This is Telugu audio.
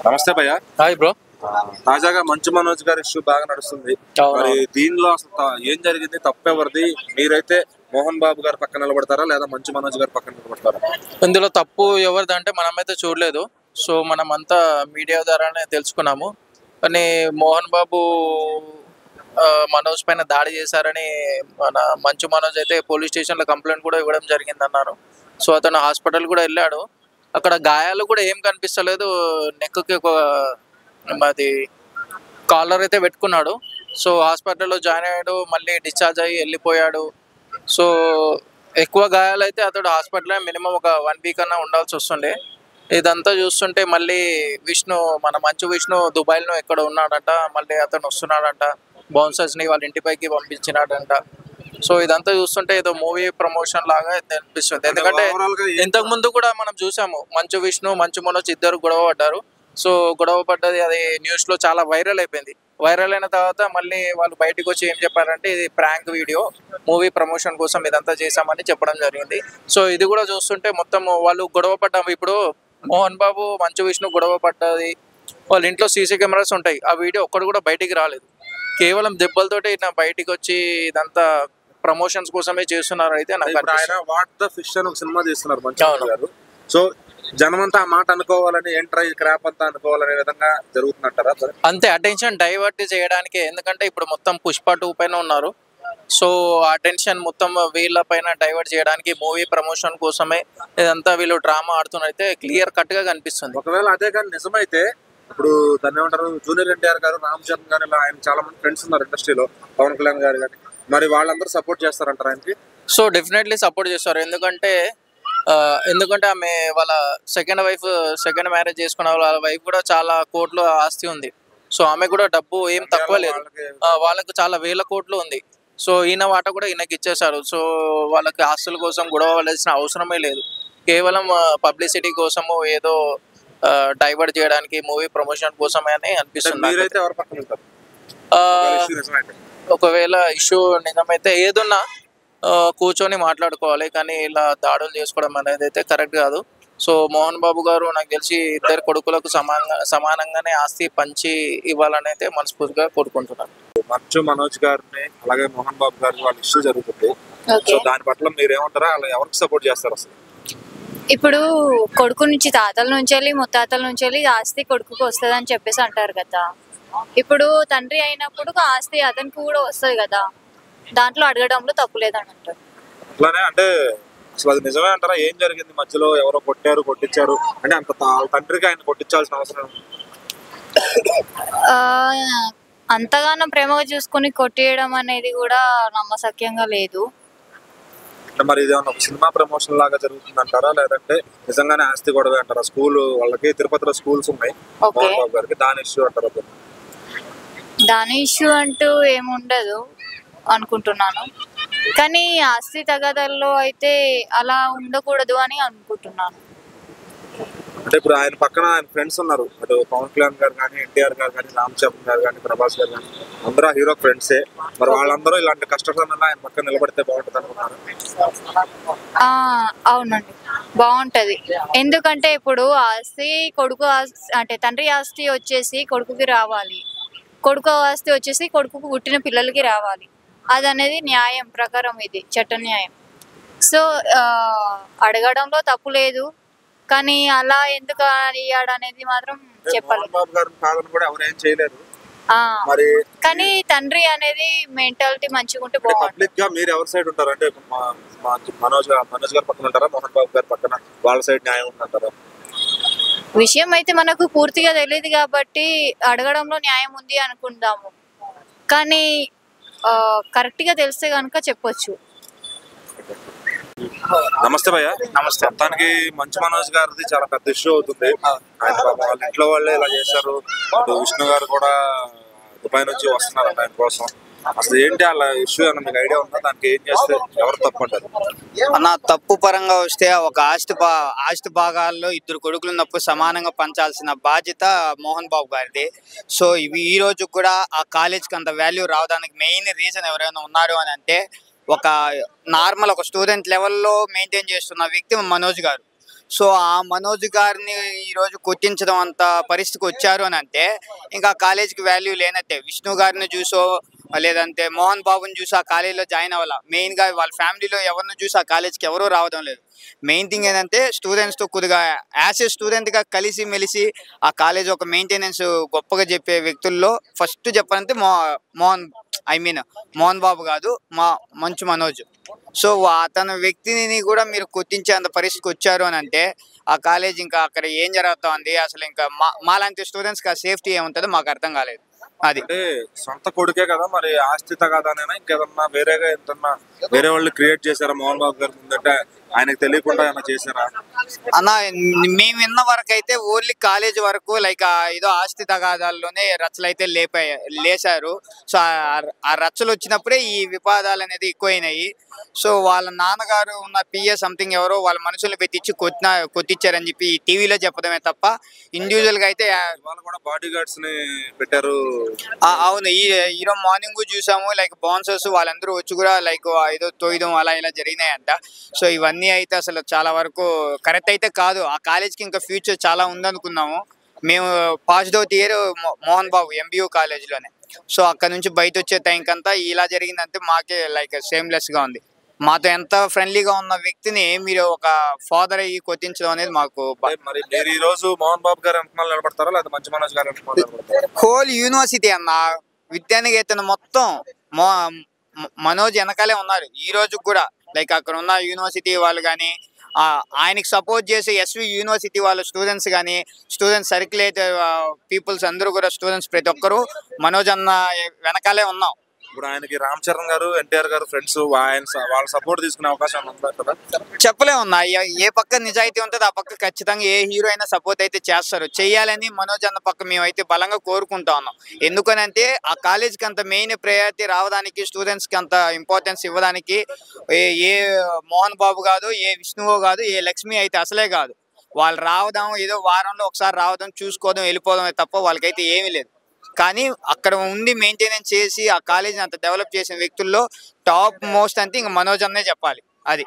నమస్తే భయ్య. Hi bro. తాజాగా మంచు మనోజ్ గారి ఇష్యూ బాగా నడుస్తుంది. మరి దీనిలో అసలు ఏం జరిగింది, తప్పెవరిది? మీరైతే మోహన్ బాబు గారి పక్కన నిలబడతారా లేదా మంచు మనోజ్ గారి పక్కన నిలబడతారా? ఇందులో తప్పు ఎవరిది అంటే మనమైతే చూడలేదు. సో మనం అంతా మీడియా ద్వారానే తెలుసుకున్నాము. కానీ మోహన్ బాబు మనోజ్ పైన దాడి చేశారని మన మంచు మనోజ్ అయితే పోలీస్ స్టేషన్లో కంప్లైంట్ కూడా ఇవ్వడం జరిగింది అన్నారు. సో అతను హాస్పిటల్ కూడా వెళ్ళాడు. అక్కడ గాయాలు కూడా ఏం కనిపిస్తలేదు. నెక్కి ఒక అది కాలర్ అయితే పెట్టుకున్నాడు. సో హాస్పిటల్లో జాయిన్ అయ్యాడు, మళ్ళీ డిశ్చార్జ్ అయ్యి వెళ్ళిపోయాడు. సో ఎక్కువ గాయాలు అయితే అతడు హాస్పిటల్లో మినిమం ఒక 1 వీక్ అన్నా ఉండాల్సి వస్తుండే. ఇదంతా చూస్తుంటే మళ్ళీ మన మంచు విష్ణు దుబాయ్లో ఎక్కడ ఉన్నాడంట, మళ్ళీ అతను వస్తున్నాడంట, బౌన్సర్స్ని వాళ్ళ ఇంటిపైకి పంపించినాడంట. సో ఇదంతా చూస్తుంటే ఏదో మూవీ ప్రమోషన్ లాగా అనిపిస్తుంది. ఎందుకంటే ఇంతకు ముందు కూడా మనం చూసాము, మంచు విష్ణు మంచు మనోజ్ ఇద్దరు గొడవ పడ్డారు. సో గొడవ పడ్డది అది న్యూస్లో చాలా వైరల్ అయిపోయింది. వైరల్ అయిన తర్వాత మళ్ళీ వాళ్ళు బయటకు వచ్చి ఏం చెప్పారంటే ఇది ప్రాంక్ వీడియో, మూవీ ప్రమోషన్ కోసం ఇదంతా చేశామని చెప్పడం జరిగింది. సో ఇది కూడా చూస్తుంటే మొత్తం వాళ్ళు గొడవ పడ్డాము. ఇప్పుడు మోహన్ బాబు మంచు విష్ణు గొడవ పడ్డది, వాళ్ళ ఇంట్లో సీసీ కెమెరాస్ ఉంటాయి. ఆ వీడియో ఒక్కడు కూడా బయటికి రాలేదు. కేవలం దెబ్బలతోటి బయటికి వచ్చి ఇదంతా ప్రమోషన్స్ కోసమే చేస్తున్నారు. అయితే ఆయన వాట్ ద ఫిష్ అని ఒక సినిమా చేస్తున్నారు మంచు గారు. సో జనమంతా ఆ మాట అనుకోవాలని, ఎంట్రై క్రాప్ అంతా అనుకోవాలనే విధంగా జరుగుతుందంటారా? అంతే, అటెన్షన్ డైవర్ట్ చేయడానికి. ఎందుకంటే ఇప్పుడు మొత్తం పుష్ప 2 పైన ఉన్నారు. సో అటెన్షన్ మొత్తం వీళ్ళ పైన డైవర్ట్ చేయడానికి, మూవీ ప్రమోషన్ కోసమే ఇదంతా వీళ్ళు డ్రామా ఆడుతున్నైతే క్లియర్ కట్ గా కనిపిస్తుంది. ఒకవేళ అదే కానీ నిజమైతే ఇప్పుడు దాన్ని ఏమంటారు, జూనియర్ ఎన్టీఆర్ గారు, రామ్ చరణ్ గారు, ఇలా ఆయన చాలా మంది ఫ్రెండ్స్ ఉన్నారు ఇండస్ట్రీలో, పవన్ కళ్యాణ్ గారు కానీ, మరి వాళ్ళందరూ సపోర్ట్ చేస్తారంటారు ఆయనకి? సో డెఫినెట్లీ సపోర్ట్ చేస్తారు. ఎందుకంటే ఆమె వాళ్ళ సెకండ్ మ్యారేజ్ చేసుకున్న వాళ్ళ వైఫ్ కూడా చాలా కోట్ల ఆస్తి ఉంది. సో ఆమె కూడా డబ్బు ఏం తక్కువ లేదు, వాళ్ళకు చాలా వేల కోట్లు ఉంది. సో ఈయన వాట కూడా ఈయనకి ఇచ్చేశారు. సో వాళ్ళకి ఆస్తుల కోసం గొడవ పడాల్సిన అవసరమే లేదు. కేవలం పబ్లిసిటీ కోసము ఏదో డైవర్ట్ చేయడానికి, మూవీ ప్రమోషన్ కోసమే అని అనిపిస్తుంది. ఒకవేళ ఇష్యూ నిజమైతే ఏదున్నా కూర్చొని మాట్లాడుకోవాలి, కానీ ఇలా దాడులు చేసుకోవడం అనేది అయితే కరెక్ట్ కాదు. సో మోహన్ బాబు గారు నాకు తెలిసి ఇద్దరు కొడుకులకు సమానంగానే ఆస్తి పంచి ఇవ్వాలని అయితే మనస్ఫూర్తిగా కోరుకుంటున్నాను. మంచు మనోజ్ గారిని అలాగే మోహన్ బాబు గారిని వాళ్ళ ఇష్యూ జరుగుతుంది. సో దాని పట్ల మీరు ఏమంటారా? అలా ఎవరికి సపోర్ట్ చేస్తారు అసలు? ఇప్పుడు కొడుకు నుంచి, తాతల నుంచి వెళ్ళి ముత్తాతల నుంచి వెళ్ళి ఆస్తి కొడుకుకి వస్తుంది అని చెప్పేసి అంటారు కదా. ఇప్పుడు తండ్రి అయినప్పుడు ఆస్తి అతనికి కూడా వస్తుంది కదా, దాంట్లో అడగడంలో తప్పు లేదని అంటారు. అట్లానే అంటే అసలు అది నిజమే అంటారా? ఏం జరిగింది మధ్యలో? ఎవరో కొట్టించారు అంటే అంత తండ్రికి ఆయన కొట్టించాల్సిన అవసరం? అంతగానో ప్రేమగా చూసుకుని కొట్టేయడం అనేది కూడా నమ్మశక్యంగా లేదు. మరి ఇది ఒక సినిమా ప్రమోషన్ లాగా జరుగుతుంది అంటారా, లేదంటే నిజంగానే ఆస్తి గొడవ అంటారా? స్కూల్ వాళ్ళకి తిరుపతిలో స్కూల్స్ ఉన్నాయి మోహన్ బాబు గారికి, దాని ఇష్యూ అంటారా? దాని ఇష్యూ అంటూ ఏముండదు అనుకుంటున్నాను, కానీ ఆస్తి తగాదాల్లో అయితే అలా ఉండకూడదు అని అనుకుంటున్నాను. అంటే ఇప్పుడు ఆయన పక్కన ఆయన ఫ్రెండ్స్ ఉన్నారు, అటు పవన్ కళ్యాణ్ గారు కానీ, ఎన్టీఆర్ గారు కానీ, రామ్ చరణ్ గారు కానీ, ప్రభాస్ గారు కానీ, అందరూ హీరో ఫ్రెండ్సే. మరి వాళ్ళందరూ ఇలాంటి కష్ట సమయంలో ఆయన పక్కన నిలబడితే బాగుంటుంది అనుకున్నారు? అవునండి, బాగుంటది. ఎందుకంటే ఇప్పుడు ఆస్తి కొడుకు అంటే తండ్రి ఆస్తి వచ్చేసి కొడుకుకి రావాలి, కొడుకు ఆస్తి వచ్చేసి కొడుకుకు పుట్టిన పిల్లలకి రావాలి. అది అనేది న్యాయం ప్రకారం, ఇది చట్ట న్యాయం. సో అడగడంలో తప్పు లేదు, కానీ అలా ఎందుకు అయ్యాడు అనేది మాత్రం చెప్పలేదు. కానీ తండ్రి అనేది మెంటాలిటీ మంచిగా ఉంటే బాగుంటుంది. మీరు ఎవరి సైడ్ ఉంటారు? అంటే మనోజ్ గారి పక్కన ఉంటారా, మోహన్ బాబు గారి పక్కన వాళ్ళ సైడ్ న్యాయం ఉందంటారా? విషయం అయితే మనకు పూర్తిగా తెలియదు కాబట్టి అడగడంలో న్యాయం ఉంది అనుకుందాము, కానీ కరెక్ట్ గా తెలిస్తే కనుక చెప్పొచ్చు. నమస్తే భయ్య. నమస్తే. మొత్తానికి మంచు మనోజ్ గారిది చాలా పెద్ద ఇష్యూ అవుతుంది. ఆయన వాళ్ళ ఇంట్లో వాళ్ళే ఇలా చేశారు. విష్ణు గారు కూడా దుబాయ్ నుంచి వస్తున్నారు ఆయన కోసం. అసలు ఏంటి అలా ఇష్యూ? అన్న మీకు ఐడియా ఉందా? దానికి ఏం చేస్తే ఎవరు తప్పు అంటారు? అన్న, తప్పు పరంగా వస్తే ఒక ఆస్తి భాగాల్లో 2 కొడుకులు ఉన్నప్పుడు సమానంగా పంచాల్సిన బాధ్యత మోహన్ బాబు గారిది. సో ఈ రోజు కూడా ఆ కాలేజ్కి అంత వాల్యూ రావడానికి మెయిన్ రీజన్ ఎవరైనా ఉన్నారు అని అంటే, ఒక నార్మల్ ఒక స్టూడెంట్ లెవెల్లో మెయింటైన్ చేస్తున్న వ్యక్తి మనోజ్ గారు. సో ఆ మనోజ్ గారిని ఈరోజు కొట్టించడం అంత పరిస్థితికి వచ్చారు అని అంటే ఇంకా కాలేజీకి వాల్యూ లేనట్టే. విష్ణు గారిని చూసో లేదంటే మోహన్ బాబుని చూసి ఆ కాలేజీలో జాయిన్ అవ్వాల. మెయిన్గా వాళ్ళ ఫ్యామిలీలో ఎవరిని చూసి ఆ కాలేజీకి ఎవరూ రావడం లేదు. మెయిన్ థింగ్ ఏంటంటే స్టూడెంట్స్తో కొద్దిగా యాజ్ ఏ స్టూడెంట్గా కలిసి మెలిసి ఆ కాలేజ్ ఒక మెయింటెనెన్స్ గొప్పగా చెప్పే వ్యక్తుల్లో ఫస్ట్ చెప్పాలంటే మోహన్ బాబు కాదు, మంచు మనోజ్. సో అతని వ్యక్తిని కూడా మీరు కొట్టించే అంత పరిస్థితికి వచ్చారు అని అంటే ఆ కాలేజ్ ఇంకా అక్కడ ఏం జరుగుతుంది అసలు, ఇంకా మాలాంటి స్టూడెంట్స్కి ఆ సేఫ్టీ ఏముంటుందో మాకు అర్థం కాలేదు. అది అంటే సొంత కొడుకే కదా, మరి ఆస్తి తగాదానైనా ఇంకేదన్నా వేరేగా ఎంతన్నా వేరే వాళ్ళు క్రియేట్ చేశారా మోహన్ బాబు గారి ముందంటే ఆయనకు తెలియకుండా ఏమైనా చేశారా అన్న? మేము విన్న వరకు అయితే ఓన్లీ కాలేజ్ వరకు లైక్ ఏదో ఆస్తి తగాదాల్లోనే రచ్చలైతే లేచారు. సో ఆ రచ్చలు వచ్చినప్పుడే ఈ వివాదాలు అనేది ఎక్కువైనాయి. సో వాళ్ళ నాన్నగారు ఉన్న పిఏ సంథింగ్ ఎవరో వాళ్ళ మనుషులు పెట్టించి కొట్టించారని చెప్పి టీవీలో చెప్పడమే తప్ప ఇండివిజువల్ గా అయితే వాళ్ళు కూడా బాడీ గార్డ్స్ ని పెట్టారు. అవును, ఈరోజు మార్నింగ్ చూసాము. లైక్ బౌన్సర్స్ వాళ్ళందరూ వచ్చి కూడా లైక్ ఏదో తోయడం అలా ఇలా జరిగినాయంట. సో ఇవన్నీ అయితే అసలు చాలా వరకు కరెక్ట్ అయితే కాదు. ఆ కాలేజ్కి ఇంకా ఫ్యూచర్ చాలా ఉందనుకున్నాము మేము. Passed out year Mohan Babu MBU కాలేజ్లోనే. So అక్కడ నుంచి బయట వచ్చే టైంకంతా ఇలా జరిగిందంటే మాకే లైక్ సేమ్లెస్ గా ఉంది. మాతో ఎంత ఫ్రెండ్లీగా ఉన్న వ్యక్తిని మీరు ఒక ఫాదర్ అయ్యి కొట్టించడం అనేది మాకు. మరి మీరు ఈ రోజు మోహన్ బాబు గారు వెనకమాల నిలబడతారా లేదా మంచు మనోజ్ గారు వెనకమాల నిలబడతారా? హోల్ యూనివర్సిటీ అన్న, విద్యానికేతన్ మొత్తం మనోజ్ వెనకాలే ఉన్నారు ఈ రోజు కూడా. లైక్ అక్కడ ఉన్న యూనివర్సిటీ వాళ్ళు కానీ ఆయనకి సపోర్ట్ చేసే SV యూనివర్సిటీ వాళ్ళ స్టూడెంట్స్ కానీ, స్టూడెంట్స్ సర్క్యులేటర్ పీపుల్స్ అందరూ కూడా, స్టూడెంట్స్ ప్రతి ఒక్కరు మనోజ్ అన్న వెనకాలే ఉన్నాం. ఇప్పుడు ఆయనకి రామ్ చరణ్ గారు, NTR గారు ఫ్రెండ్స్, వాళ్ళ సపోర్ట్ తీసుకునే అవకాశం ఉందా కదా? చెప్పలేమన్నా. ఏ పక్క నిజాయితీ ఉంటుంది ఆ పక్క ఖచ్చితంగా ఏ హీరో అయినా సపోర్ట్ అయితే చేస్తారు. చెయ్యాలని మనోజ్ అన్న పక్క మేమైతే బలంగా కోరుకుంటా ఉన్నాం. ఎందుకనంటే ఆ కాలేజ్కి అంత మెయిన్ ప్రయారిటీ రావడానికి, స్టూడెంట్స్కి అంత ఇంపార్టెన్స్ ఇవ్వడానికి ఏ మోహన్ బాబు కాదు, ఏ విష్ణువో కాదు, ఏ లక్ష్మి అయితే అసలే కాదు. వాళ్ళు రావడం ఏదో వారంలో ఒకసారి రావడం, చూసుకోవడం, వెళ్ళిపోవడమే తప్ప వాళ్ళకైతే ఏమీ లేదు. కానీ అక్కడ ఉండి మెయింటెనెన్స్ చేసి ఆ కాలేజీని అంత డెవలప్ చేసిన వ్యక్తుల్లో టాప్ మోస్ట్ అంటే ఇంక మనోజ్ అన్నే చెప్పాలి. అది